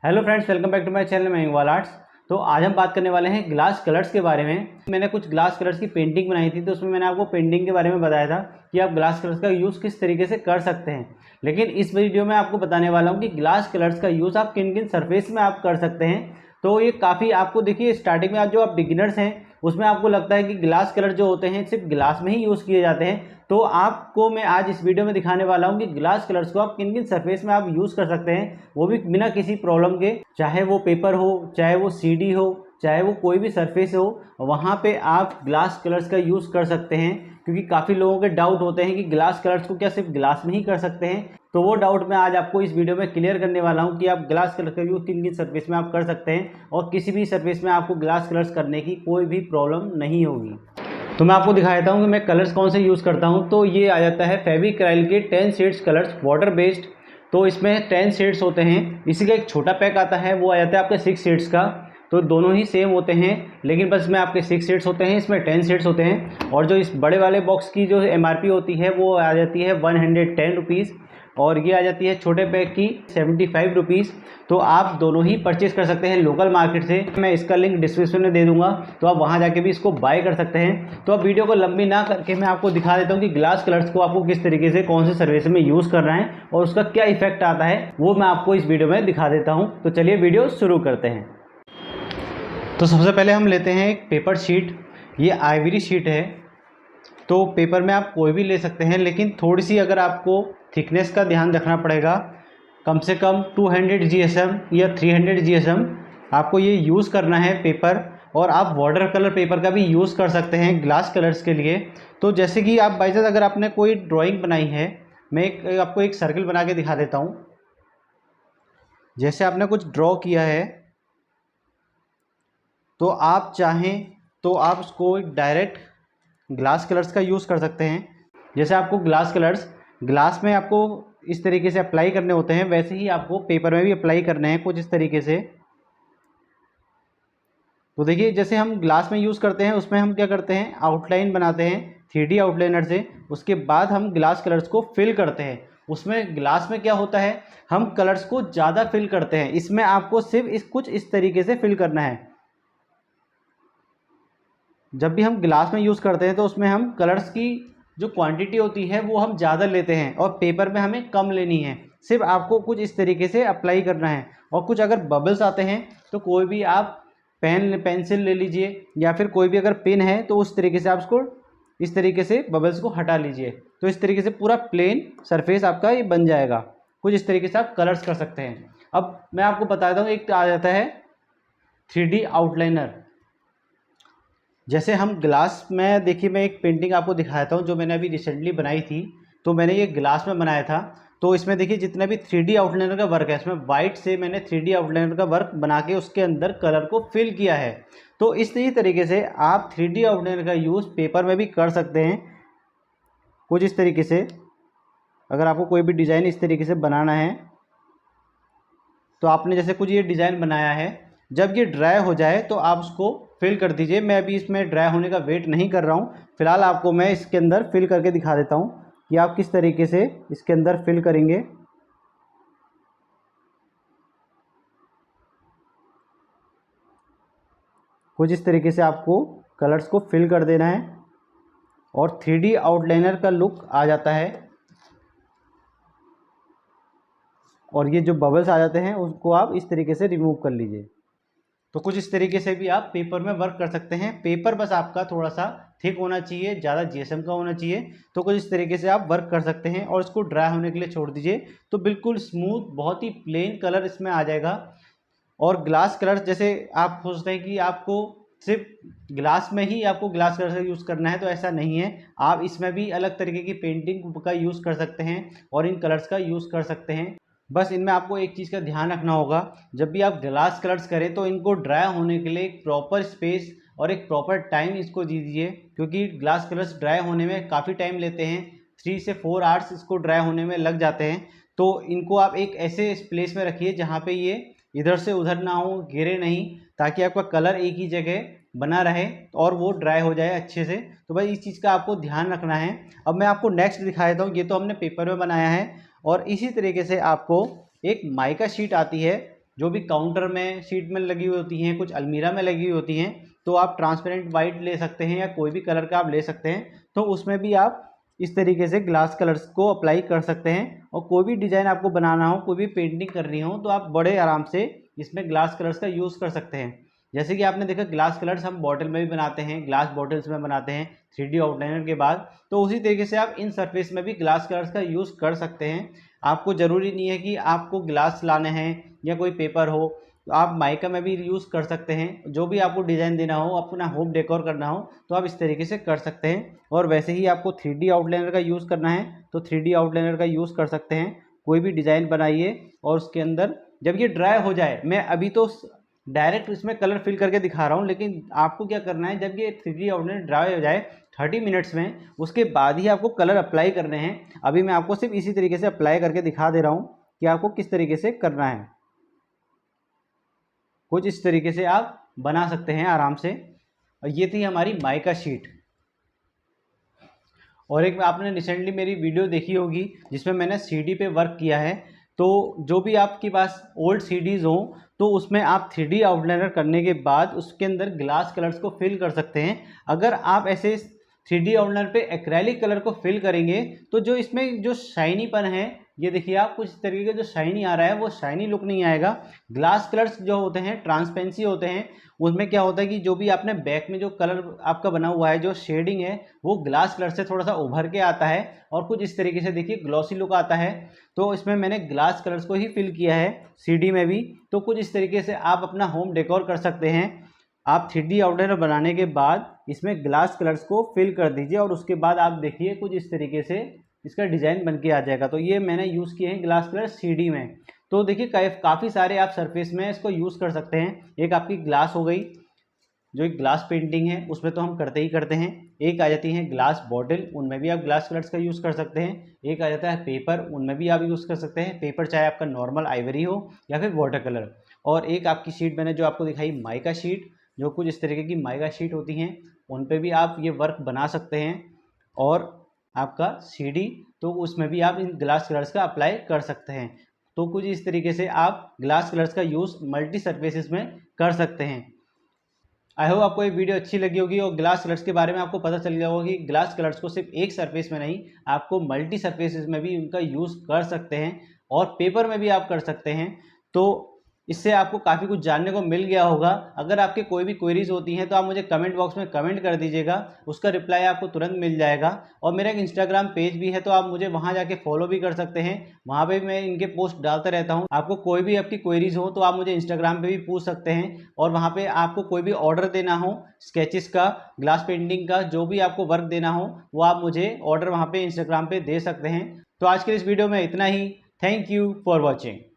Hello friends, welcome back to my channel Mayankwal arts. तो आज हम बात करने वाले हैं ग्लास कलर्स के बारे में। मैंने कुछ ग्लास कलर्स की पेंटिंग बनाई थी, तो उसमें मैंने आपको पेंटिंग के बारे में बताया था कि आप ग्लास कलर्स का यूज़ किस तरीके से कर सकते हैं। लेकिन इस वीडियो में आपको बताने वाला हूँ कि ग्लास कलर्स का यूज़ आप किन किन सरफेस में आप कर सकते हैं। तो ये काफ़ी आपको देखिए, स्टार्टिंग में आप बिगिनर्स हैं उसमें आपको लगता है कि ग्लास कलर जो होते हैं सिर्फ ग्लास में ही यूज़ किए जाते हैं। तो आपको मैं आज इस वीडियो में दिखाने वाला हूं कि ग्लास कलर्स को आप किन किन सरफेस में आप यूज़ कर सकते हैं, वो भी बिना किसी प्रॉब्लम के। चाहे वो पेपर हो, चाहे वो सीडी हो, चाहे वो कोई भी सरफेस हो, वहाँ पे आप ग्लास कलर्स का यूज़ कर सकते हैं। क्योंकि काफ़ी लोगों के डाउट होते हैं कि ग्लास कलर्स को क्या सिर्फ ग्लास में ही कर सकते हैं। तो वो डाउट मैं आज आपको इस वीडियो में क्लियर करने वाला हूँ कि आप ग्लास कलर का यूज़ किन किन सरफेस में आप कर सकते हैं और किसी भी सरफेस में आपको ग्लास कलर्स करने की कोई भी प्रॉब्लम नहीं होगी। तो मैं आपको दिखा देता हूँ कि मैं कलर्स कौन से यूज़ करता हूँ। तो ये आ जाता है फेविक्राइल के 10 शेड्स कलर्स वाटर बेस्ड। तो इसमें 10 शेड्स होते हैं। इसी का एक छोटा पैक आता है, वो आ जाता है आपके 6 शेड्स का। तो दोनों ही सेम होते हैं, लेकिन बस में आपके 6 शेड्स होते हैं, इसमें 10 शेड्स होते हैं। और जो इस बड़े वाले बॉक्स की जो MRP होती है वो आ जाती है 110 रुपीज़, और ये आ जाती है छोटे पैक की 75 रुपीज़। तो आप दोनों ही परचेज कर सकते हैं लोकल मार्केट से। मैं इसका लिंक डिस्क्रिप्शन में दे दूंगा, तो आप वहां जाके भी इसको बाय कर सकते हैं। तो अब वीडियो को लंबी ना करके मैं आपको दिखा देता हूं कि ग्लास कलर्स को आपको किस तरीके से कौन से सर्विस में यूज़ करना है और उसका क्या इफेक्ट आता है, वो मैं आपको इस वीडियो में दिखा देता हूँ। तो चलिए वीडियो शुरू करते हैं। तो सबसे पहले हम लेते हैं एक पेपर शीट। ये आइवरी शीट है। तो पेपर में आप कोई भी ले सकते हैं, लेकिन थोड़ी सी अगर आपको थिकनेस का ध्यान रखना पड़ेगा। कम से कम 200 GSM या 300 GSM आपको ये यूज़ करना है पेपर। और आप वाटर कलर पेपर का भी यूज़ कर सकते हैं ग्लास कलर्स के लिए। तो जैसे कि आप बाई चांस अगर आपने कोई ड्राइंग बनाई है, मैं आपको एक सर्कल बना के दिखा देता हूँ। जैसे आपने कुछ ड्रॉ किया है, तो आप चाहें तो आप उसको डायरेक्ट ग्लास कलर्स का यूज़ कर सकते हैं। जैसे आपको ग्लास कलर्स ग्लास में आपको इस तरीके से अप्लाई करने होते हैं, वैसे ही आपको पेपर में भी अप्लाई करने हैं कुछ इस तरीके से। तो देखिए, जैसे हम ग्लास में यूज़ करते हैं उसमें हम क्या करते हैं, आउटलाइन बनाते हैं 3D आउटलाइनर से। उसके बाद हम ग्लास कलर्स को फिल करते हैं। उसमें ग्लास में क्या होता है, हम कलर्स को ज़्यादा फिल करते हैं। इसमें आपको सिर्फ कुछ इस तरीके से फिल करना है। जब भी हम ग्लास में यूज़ करते हैं तो उसमें हम कलर्स की जो क्वांटिटी होती है वो हम ज़्यादा लेते हैं, और पेपर में हमें कम लेनी है। सिर्फ आपको कुछ इस तरीके से अप्लाई करना है। और कुछ अगर बबल्स आते हैं तो कोई भी आप पेंसिल ले लीजिए, या फिर कोई भी अगर पेन है तो उस तरीके से आप उसको इस तरीके से बबल्स को हटा लीजिए। तो इस तरीके से पूरा प्लेन सरफेस आपका ये बन जाएगा। कुछ इस तरीके से आप कलर्स कर सकते हैं। अब मैं आपको बताता हूँ, एक आ जाता है 3D आउटलाइनर। जैसे हम ग्लास में, देखिए मैं एक पेंटिंग आपको दिखाता हूँ जो मैंने अभी रिसेंटली बनाई थी। तो मैंने ये ग्लास में बनाया था। तो इसमें देखिए जितना भी 3D आउटलाइनर का वर्क है, इसमें वाइट से मैंने 3D आउटलाइनर का वर्क बना के उसके अंदर कलर को फिल किया है। तो इसी तरीके से आप 3D आउटलाइनर का यूज़ पेपर में भी कर सकते हैं। कुछ इस तरीके से अगर आपको कोई भी डिज़ाइन इस तरीके से बनाना है, तो आपने जैसे कुछ ये डिज़ाइन बनाया है, जब ये ड्राई हो जाए तो आप उसको फिल कर दीजिए। मैं अभी इसमें ड्राई होने का वेट नहीं कर रहा हूँ, फिलहाल आपको मैं इसके अंदर फिल करके दिखा देता हूँ कि आप किस तरीके से इसके अंदर फिल करेंगे। कुछ इस तरीके से आपको कलर्स को फिल कर देना है और 3D आउटलाइनर का लुक आ जाता है। और ये जो बबल्स आ जाते हैं उसको आप इस तरीके से रिमूव कर लीजिए। तो कुछ इस तरीके से भी आप पेपर में वर्क कर सकते हैं। पेपर बस आपका थोड़ा सा थिक होना चाहिए, ज़्यादा GSM का होना चाहिए। तो कुछ इस तरीके से आप वर्क कर सकते हैं और इसको ड्राई होने के लिए छोड़ दीजिए। तो बिल्कुल स्मूथ, बहुत ही प्लेन कलर इसमें आ जाएगा। और ग्लास कलर, जैसे आप सोचते हैं कि आपको सिर्फ ग्लास में ही आपको ग्लास कलर का यूज़ करना है, तो ऐसा नहीं है। आप इसमें भी अलग तरीके की पेंटिंग का यूज़ कर सकते हैं और इन कलर्स का यूज़ कर सकते हैं। बस इनमें आपको एक चीज़ का ध्यान रखना होगा, जब भी आप ग्लास कलर्स करें तो इनको ड्राई होने के लिए एक प्रॉपर स्पेस और एक प्रॉपर टाइम इसको दीजिए। क्योंकि ग्लास कलर्स ड्राई होने में काफ़ी टाइम लेते हैं, 3 से 4 आवर्स इसको ड्राई होने में लग जाते हैं। तो इनको आप एक ऐसे प्लेस में रखिए जहाँ पे ये इधर से उधर ना हो, गिरे नहीं, ताकि आपका कलर एक ही जगह बना रहे और वो ड्राई हो जाए अच्छे से। तो भाई इस चीज़ का आपको ध्यान रखना है। अब मैं आपको नेक्स्ट दिखा देता हूँ। ये तो हमने पेपर में बनाया है, और इसी तरीके से आपको एक माइका शीट आती है, जो भी काउंटर में शीट में लगी हुई होती हैं, कुछ अलमीरा में लगी हुई होती हैं, तो आप ट्रांसपेरेंट वाइट ले सकते हैं या कोई भी कलर का आप ले सकते हैं। तो उसमें भी आप इस तरीके से ग्लास कलर्स को अप्लाई कर सकते हैं। और कोई भी डिज़ाइन आपको बनाना हो, कोई भी पेंटिंग करनी हो, तो आप बड़े आराम से इसमें ग्लास कलर्स का यूज़ कर सकते हैं। जैसे कि आपने देखा ग्लास कलर्स हम बॉटल में भी बनाते हैं, ग्लास बॉटल्स में बनाते हैं 3D आउटलाइनर के बाद। तो उसी तरीके से आप इन सरफेस में भी ग्लास कलर्स का यूज़ कर सकते हैं। आपको ज़रूरी नहीं है कि आपको ग्लास लाने हैं या कोई पेपर हो, तो आप माइका में भी यूज़ कर सकते हैं। जो भी आपको डिज़ाइन देना हो, अपना होम डेकोर करना हो, तो आप इस तरीके से कर सकते हैं। और वैसे ही आपको 3D आउटलाइनर का यूज़ करना है तो 3D आउटलाइनर का यूज़ कर सकते हैं। कोई भी डिज़ाइन बनाइए और उसके अंदर जब ये ड्राई हो जाए, मैं अभी तो डायरेक्ट इसमें कलर फिल करके दिखा रहा हूँ, लेकिन आपको क्या करना है, जब ये 3D आउटलाइनर ड्राई हो जाए 30 मिनट्स में, उसके बाद ही आपको कलर अप्लाई करने हैं। अभी मैं आपको सिर्फ इसी तरीके से अप्लाई करके दिखा दे रहा हूँ कि आपको किस तरीके से करना है। कुछ इस तरीके से आप बना सकते हैं आराम से। और ये थी हमारी माइका शीट। और एक आपने रिसेंटली मेरी वीडियो देखी होगी जिसमें मैंने सीडी पे वर्क किया है। तो जो भी आपके पास ओल्ड सीडीज़ हों, तो उसमें आप 3D आउटलाइनर करने के बाद उसके अंदर ग्लास कलर्स को फिल कर सकते हैं। अगर आप ऐसे 3D आउटलाइनर पे एक्रेलिक कलर को फिल करेंगे तो जो इसमें जो शाइनीपन है, ये देखिए आप कुछ इस तरीके का जो शाइनी आ रहा है, वो शाइनी लुक नहीं आएगा। ग्लास कलर्स जो होते हैं ट्रांसपेरेंसी होते हैं, उसमें क्या होता है कि जो भी आपने बैक में जो कलर आपका बना हुआ है, जो शेडिंग है, वो ग्लास कलर से थोड़ा सा उभर के आता है और कुछ इस तरीके से देखिए ग्लॉसी लुक आता है। तो इसमें मैंने ग्लास कलर्स को ही फिल किया है सीडी में भी। तो कुछ इस तरीके से आप अपना होम डेकोर कर सकते हैं। आप 3D आउटलाइनर बनाने के बाद इसमें ग्लास कलर्स को फिल कर दीजिए और उसके बाद आप देखिए कुछ इस तरीके से इसका डिज़ाइन बन के आ जाएगा। तो ये मैंने यूज़ किए हैं ग्लास कलर सीडी में। तो देखिए काफ़ी सारे आप सरफेस में इसको यूज़ कर सकते हैं। एक आपकी ग्लास हो गई, जो एक ग्लास पेंटिंग है उसमें तो हम करते ही करते हैं। एक आ जाती है ग्लास बॉटल, उनमें भी आप ग्लास कलर्स का यूज़ कर सकते हैं। एक आ जाता है पेपर, उनमें भी आप यूज़ कर सकते हैं। पेपर चाहे आपका नॉर्मल आइवरी हो या फिर वाटर कलर। और एक आपकी शीट मैंने जो आपको दिखाई माइका शीट, जो कुछ इस तरीके की माइका शीट होती हैं, उन पे भी आप ये वर्क बना सकते हैं। और आपका सीडी, तो उसमें भी आप इन ग्लास कलर्स का अप्लाई कर सकते हैं। तो कुछ इस तरीके से आप ग्लास कलर्स का यूज़ मल्टी सरफेसेस में कर सकते हैं। आई होप आपको ये वीडियो अच्छी लगी होगी और ग्लास कलर्स के बारे में आपको पता चल गया होगा कि ग्लास कलर्स को सिर्फ एक सरफेस में नहीं, आपको मल्टी सरफेसेस में भी उनका यूज़ कर सकते हैं और पेपर में भी आप कर सकते हैं। तो इससे आपको काफ़ी कुछ जानने को मिल गया होगा। अगर आपके कोई भी क्वेरीज होती हैं तो आप मुझे कमेंट बॉक्स में कमेंट कर दीजिएगा, उसका रिप्लाई आपको तुरंत मिल जाएगा। और मेरा एक इंस्टाग्राम पेज भी है, तो आप मुझे वहाँ जाके फॉलो भी कर सकते हैं। वहाँ पे मैं इनके पोस्ट डालता रहता हूँ। आपको कोई भी आपकी क्वेरीज हो तो आप मुझे इंस्टाग्राम पे भी पूछ सकते हैं। और वहाँ पे आपको कोई भी ऑर्डर देना हो स्केचेस का, ग्लास पेंटिंग का, जो भी आपको वर्क देना हो, वो आप मुझे ऑर्डर वहाँ पे इंस्टाग्राम पे दे सकते हैं। तो आज के इस वीडियो में इतना ही। Thank you for watching.